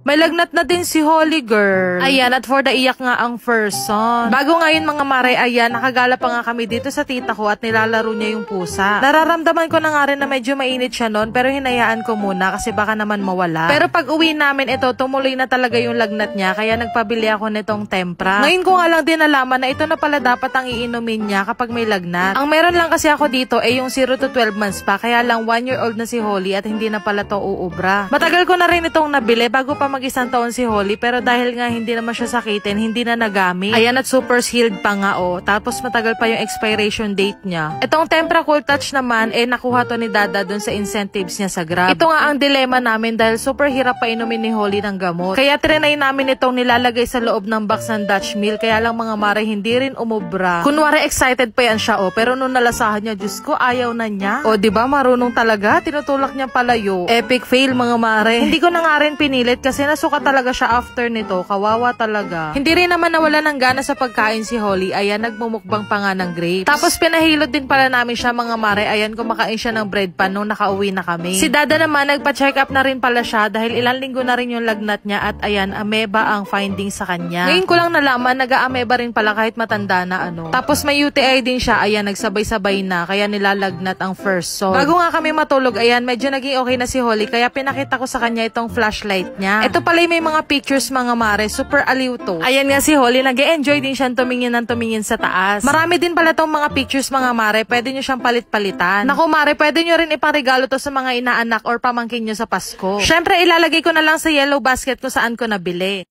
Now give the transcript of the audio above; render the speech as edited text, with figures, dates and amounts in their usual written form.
May lagnat na din si Holly, girl. Ayan, at for the iyak nga ang first son. Bago ngayon mga mare, ayan, nakagala pa nga kami dito sa tita ko at nilalaro niya yung pusa. Nararamdaman ko na nga rin na medyo mainit siya noon, pero hinayaan ko muna kasi baka naman mawala. Pero pag uwi namin ito, tumuloy na talaga yung lagnat niya, kaya nagpabili ako nitong tempra. Ngayon ko nga lang din nalaman na ito na pala dapat ang iinumin niya kapag may lagnat. Ang meron lang kasi ako dito ay yung 0 to 12 months pa, kaya lang 1-year-old na si Holly at hindi na pala to uubra. Matagal ko na rin itong nabili bago pa mag-isang taon si Holly, pero dahil nga hindi naman siya sakitin, hindi na nagamit. Ayan, at super sealed pa nga tapos matagal pa yung expiration date niya. Itong Tempra Cool Touch naman, nakuha to ni Dada dun sa incentives niya sa Grab. Ito nga ang dilema namin dahil super hirap pa inumin ni Holly ng gamot. Kaya trinay namin itong nilalagay sa loob ng box ng Dutch Mill, kaya lang mga mare hindi rin umubra. Kunwari excited pa yan siya pero nung nalasahan niya, Diyos ko, ayaw na niya. Diba, marunong talaga, tinutulak niya palayo. Epic fail mga mare. Hindi ko na nga rin pinilit kasi nasuka talaga siya after nito. Kawawa talaga. Hindi rin naman nawala ng gana sa pagkain si Holly. Ayan, nagmumukbang pa nga ng grapes. Tapos pinahilot din pala namin siya mga mare. Ayan, kumakain siya ng bread pan nung nakauwi na kami. Si Dada naman, nagpa-check up na rin pala siya dahil ilang linggo na rin yung lagnat niya at ayan, ameba ang finding sa kanya. Ngayon ko lang nalaman, nag-aameba rin pala kahit matanda na Tapos may UTI din siya. Ayan, nagsabay-sabay na kaya nilalagnat ang first son. Bago nga kami matulog, ayan, medyo naging okay na si Holly kaya pinakita ko sa kanya itong flashlight niya. Ito pala may mga pictures mga mare, super aliw to. Ayan nga si Holly, nag-e-enjoy din siya tumingin ng tumingin sa taas. Marami din pala tong mga pictures mga mare, pwede nyo siyang palit-palitan. Naku mare, pwede nyo rin iparegalo to sa mga inaanak or pamangkin nyo sa Pasko. Syempre ilalagay ko na lang sa yellow basket kung saan ko nabili.